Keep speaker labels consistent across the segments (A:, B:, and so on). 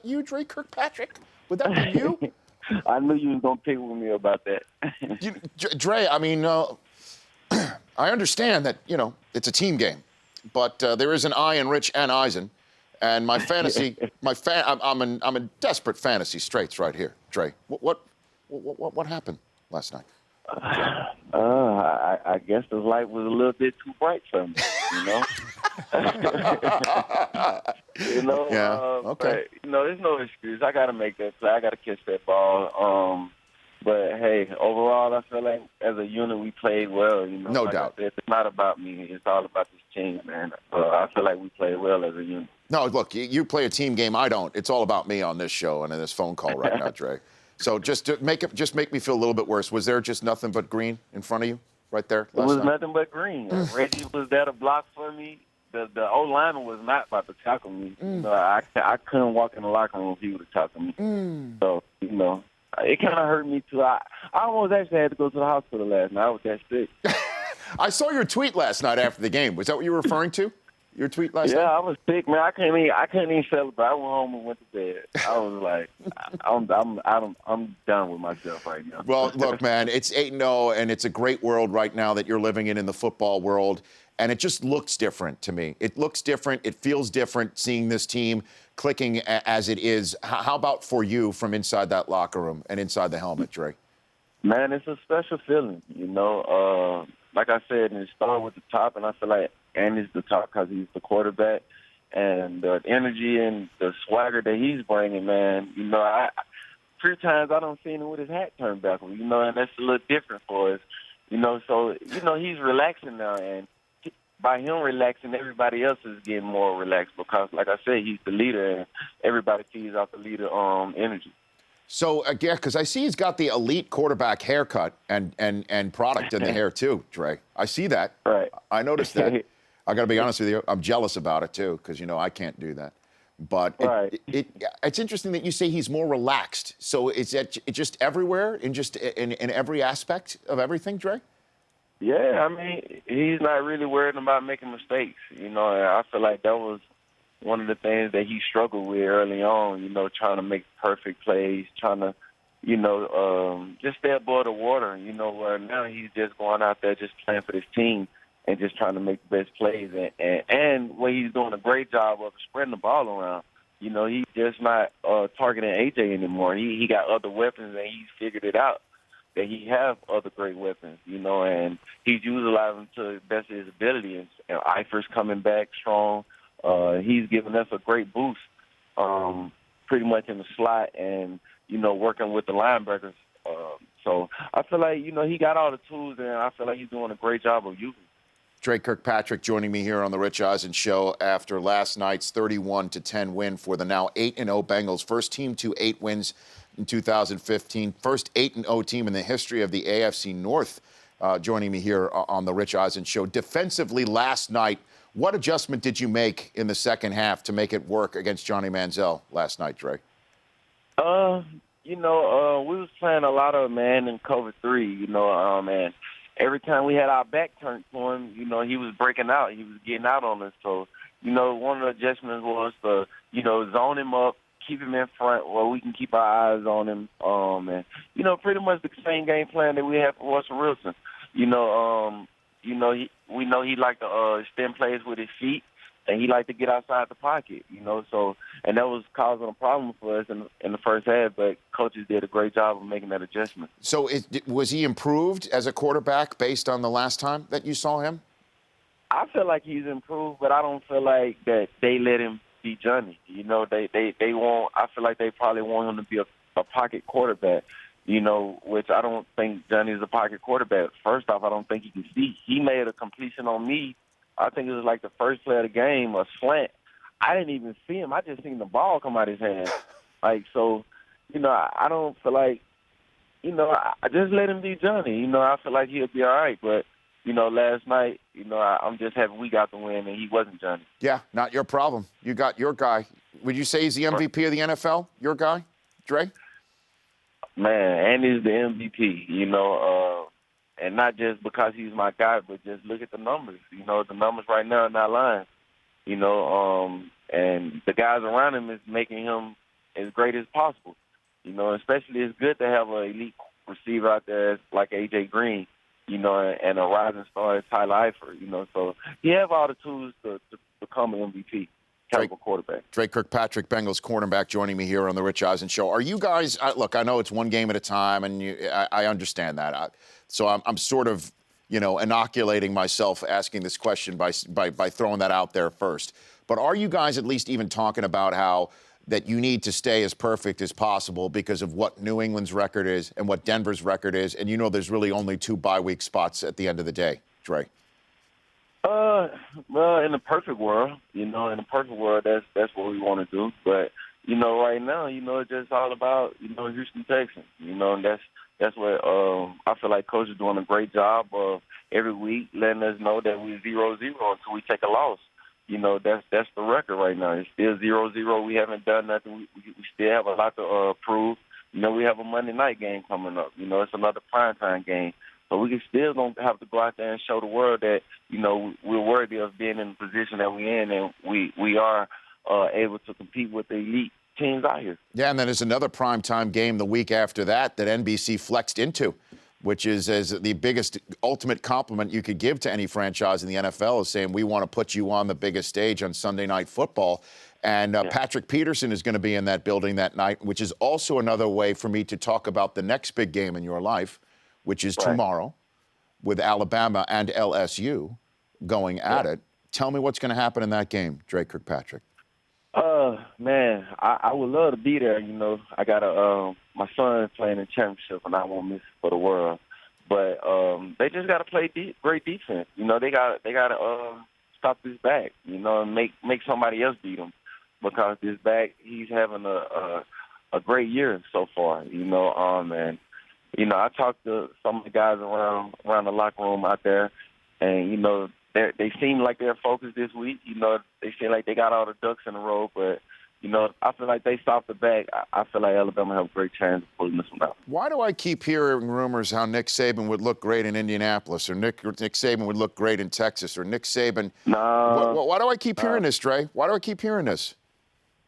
A: that you, Dre Kirkpatrick? Would that be you?
B: I knew you was gonna pick with me about that.
A: Dre, I mean, I understand that, it's a team game, but there is an I in Rich and Eisen. And my fantasy, I'm in desperate fantasy straits right here, Dre. What happened last night?
B: I guess the light was a little bit too bright for me, you know.
A: Yeah. Okay.
B: But, there's no excuse. I got to make that play. I got to catch that ball. But, hey, overall, I feel like as a unit we played well.
A: No
B: like
A: doubt.
B: I said, it's not about me. It's all about this team, man. I feel like we played well as a unit.
A: No, look, you play a team game. I don't. It's all about me on this show and in this phone call right now, Dre. So just to make me feel a little bit worse. Was there just nothing but green in front of you right there
B: It was
A: night?
B: nothing but green. Reggie was there to block for me. The old lineman was not about to tackle me. I couldn't walk in the locker room if he would have tackled me. So it kind of hurt me too. I almost actually had to go to the hospital last night. I was that sick.
A: I saw your tweet last night after the game. Was that what you were referring to? Your tweet last night?
B: Yeah, I was sick, man. I couldn't even celebrate. I went home and went to bed. I was like, I'm done with myself right now.
A: Well, look, man, it's 8-0, and it's a great world right now that you're living in the football world, and it just looks different to me. It looks different. It feels different seeing this team clicking as it is. How about for you from inside that locker room and inside the helmet, Dre?
B: Man, it's a special feeling, Like I said, it started with the top, and I feel like Andy's the top because he's the quarterback. And the energy and the swagger that he's bringing, man, few times I don't see him with his hat turned backwards, and that's a little different for us, So, he's relaxing now, and by him relaxing, everybody else is getting more relaxed because, like I said, he's the leader, and everybody feeds off the leader energy.
A: So, again, because I see he's got the elite quarterback haircut and product in the hair, too, Dre. I see that.
B: Right.
A: I noticed that. I got to be honest with you. I'm jealous about it, too, because, I can't do that. But
B: right.
A: It's interesting that you say he's more relaxed. So is it just everywhere, in every aspect of everything, Dre?
B: Yeah, I mean, he's not really worried about making mistakes. And I feel like that was one of the things that he struggled with early on, trying to make perfect plays, trying to, just stay above the water, where now he's just going out there just playing for this team and just trying to make the best plays. And where he's doing a great job of spreading the ball around. He's just not targeting AJ anymore. He got other weapons, and he's figured it out that he have other great weapons, and he's utilizing them to the best of his ability. And Eifert's coming back strong. He's giving us a great boost pretty much in the slot and, working with the linebackers. So I feel like, he got all the tools, and I feel like he's doing a great job of using them.
A: Dre Kirkpatrick joining me here on the Rich Eisen Show after last night's 31-10 win for the now 8-0 Bengals. First team to 8 wins in 2015. First 8-0 team in the history of the AFC North. Joining me here on the Rich Eisen Show. Defensively last night, what adjustment did you make in the second half to make it work against Johnny Manziel last night, Dre?
B: We was playing a lot of man in cover 3, and every time we had our back turned to him, he was breaking out. He was getting out on us. So, one of the adjustments was to, zone him up, keep him in front where we can keep our eyes on him. And, pretty much the same game plan that we have for Russell Wilson. We know he liked to extend plays with his feet, and he liked to get outside the pocket, So, and that was causing a problem for us in the first half, but coaches did a great job of making that adjustment.
A: So was he improved as a quarterback based on the last time that you saw him?
B: I feel like he's improved, but I don't feel like that they let him be Johnny. They want. I feel like they probably want him to be a pocket quarterback. Which I don't think Johnny's a pocket quarterback. First off, I don't think he can see. He made a completion on me. I think it was like the first play of the game, a slant. I didn't even see him. I just seen the ball come out of his hand. I don't feel like, I just let him be Johnny. I feel like he'll be all right. But, last night, I'm just happy we got the win and he wasn't Johnny.
A: Yeah, not your problem. You got your guy. Would you say he's the MVP of the NFL, your guy, Dre?
B: Man, and he's the MVP, and not just because he's my guy, but just look at the numbers. The numbers right now are not lying. And the guys around him is making him as great as possible. You know, especially it's good to have an elite receiver out there like A.J. Green, you know, and a rising star as Tyler Eifert, you know. So he have all the tools to become an MVP, caliber quarterback.
A: Dre Kirkpatrick, Bengals cornerback, joining me here on the Rich Eisen Show. Are you guys, look, I know it's one game at a time, and I understand that. So I'm sort of, you know, inoculating myself asking this question by throwing that out there first. But are you guys at least even talking about how that you need to stay as perfect as possible because of what New England's record is and what Denver's record is? And you know there's really only 2 bye-week spots at the end of the day, Dre.
B: Well, in the perfect world, you know, that's what we want to do. But, you know, right now, you know, it's just all about, you know, Houston Texans, you know, and that's what I feel like Coach is doing a great job of every week letting us know that we're 0-0 until we take a loss. You know, that's the record right now. It's still 0-0. We haven't done nothing. We still have a lot to prove. You know, we have a Monday night game coming up. You know, it's another primetime game. So we can still going to have to go out there and show the world that, you know, we're worthy of being in the position that we're in, and we are able to compete with the elite teams out here.
A: Yeah, and then there's another primetime game the week after that NBC flexed into, which is as the biggest ultimate compliment you could give to any franchise in the NFL is saying, we want to put you on the biggest stage on Sunday Night Football. And Patrick Peterson is going to be in that building that night, which is also another way for me to talk about the next big game in your life, which is tomorrow with Alabama and LSU going at it. Tell me what's going to happen in that game, Dre Kirkpatrick.
B: Man, I would love to be there. You know, I got my son playing in championship, and I won't miss it for the world. But they just got to play great defense. You know, they got to stop this back. You know, and make somebody else beat him, because this back, he's having a great year so far. You know, and you know, I talked to some of the guys around the locker room out there, and you know, they seem like they're focused this week. You know, they seem like they got all the ducks in a row. But, you know, I feel like they stopped the back. I feel like Alabama have a great chance of pulling this one out.
A: Why do I keep hearing rumors how Nick Saban would look great in Indianapolis, or Nick Saban would look great in Texas, or Nick Saban? Why do I keep hearing this, Dre? Why do I keep hearing this?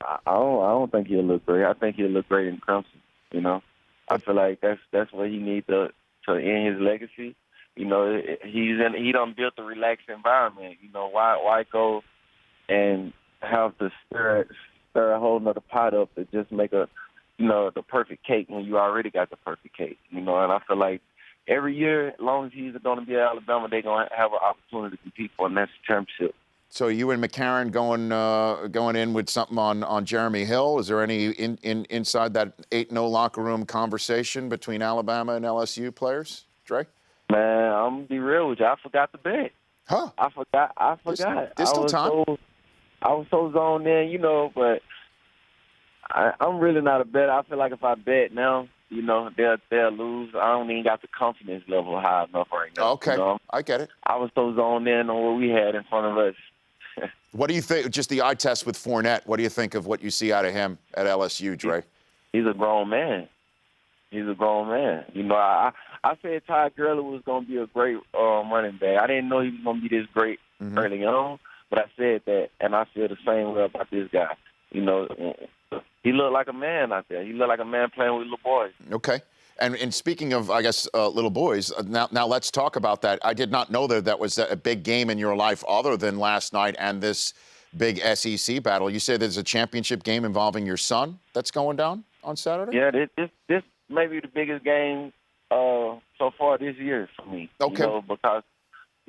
B: I don't think he'll look great. I think he'll look great in Clemson. You know, I feel like that's what he needs to end his legacy. You know, he done built a relaxed environment. You know, why go and have to stir a whole nother pot up to just make the perfect cake when you already got the perfect cake. You know, and I feel like every year, as long as he's going to be at Alabama, they're going to have an opportunity to compete for a national championship.
A: So you and McCarron going in with something on Jeremy Hill? Is there any inside that 8-0 locker room conversation between Alabama and LSU players, Dre?
B: Man, I'm gonna be real with you. I forgot to bet.
A: Huh?
B: I forgot.
A: There's still time.
B: I was so zoned in, you know, but I'm really not a bet. I feel like if I bet now, you know, they'll lose. I don't even got the confidence level high enough right now.
A: Okay,
B: you know?
A: I get it.
B: I was so zoned in on what we had in front of us.
A: What do you think? Just the eye test with Fournette. What do you think of what you see out of him at LSU, Dre?
B: He's a grown man. He's a grown man. You know, I said Ty Gurley was going to be a great running back. I didn't know he was going to be this great early on, but I said that, and I feel the same way about this guy. You know, he looked like a man out there. He looked like a man playing with little boys.
A: Okay. And speaking of, I guess, little boys, now let's talk about that. I did not know that was a big game in your life other than last night and this big SEC battle. You say there's a championship game involving your son that's going down on Saturday?
B: Yeah, this may be the biggest game so far this year for me.
A: Okay.
B: You know, because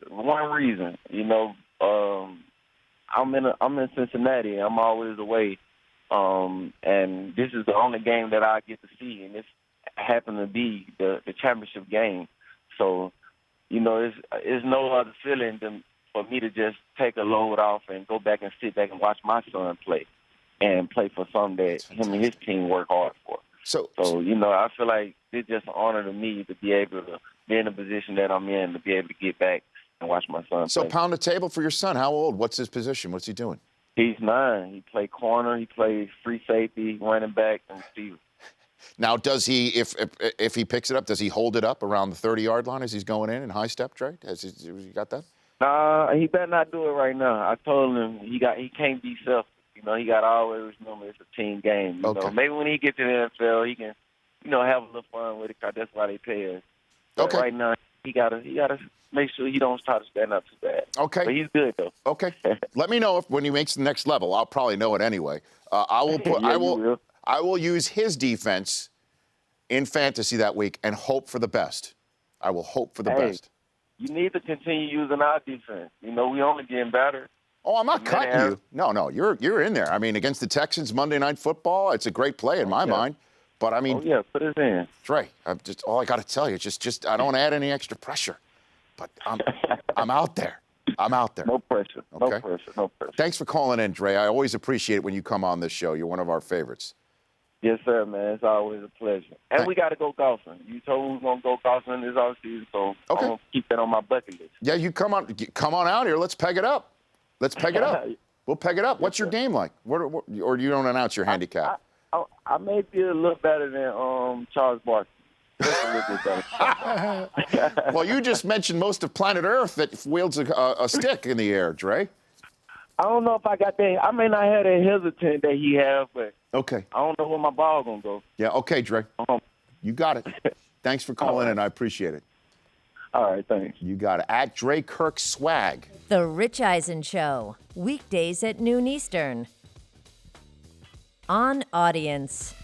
B: one reason, you know, I'm in Cincinnati. I'm always away, and this is the only game that I get to see, and this happened to be the championship game. So, you know, it's no other feeling than for me to just take a load off and go back and sit back and watch my son play and play for something that him and his team work hard for. So, you know, I feel like it's just an honor to me to be able to be in the position that I'm in, to be able to get back and watch my son play.
A: So pound the table for your son. How old? What's his position? What's he doing?
B: He's 9. He plays corner. He plays free safety, running back, and receiver.
A: Now, does he, if he picks it up, does he hold it up around the 30-yard line as he's going in high step, Dre? Has he got that?
B: He better not do it right now. I told him he can't be selfish. You know, he got to always remember it's a team game. You know, maybe when he gets to the NFL, he can, you know, have a little fun with it because that's why they pay us. But right now, he gotta make sure he don't try to stand up too bad.
A: Okay.
B: But he's good though.
A: Okay. Let me know when he makes the next level. I'll probably know it anyway. I will put.
B: Yeah,
A: I will use his defense in fantasy that week and hope for the best. I will hope for the best.
B: You need to continue using our defense. You know, we only getting better.
A: Oh, I'm not cutting you. No, you're in there. I mean, against the Texans Monday Night Football, it's a great play in my mind. But I mean,
B: put it in.
A: Dre, all I got to tell you, just I don't add any extra pressure. But I'm out there. I'm out there.
B: No pressure.
A: Okay?
B: No pressure.
A: Thanks for calling in, Dre. I always appreciate it when you come on this show. You're one of our favorites.
B: Yes, sir, man. It's always a pleasure. And we got to go golfing. You told me we are going to go golfing this offseason, so I'm going to keep that on my bucket list.
A: Yeah, you come on out here. Let's peg it up. We'll peg it up. What's your game like? Or you don't announce your handicap?
B: I may be a little better than Charles Barkley. Just a little bit better.
A: Well, you just mentioned most of planet Earth that wields a stick in the air, Dre.
B: I don't know if I got that. I may not have that hesitant that he has, but
A: I
B: don't know where my ball going to go.
A: Yeah, okay, Dre. You got it. Thanks for calling in. I appreciate it.
B: All right, thanks.
A: You got it. At Dre Kirk Swag.
C: The Rich Eisen Show, weekdays at noon Eastern. On Audience.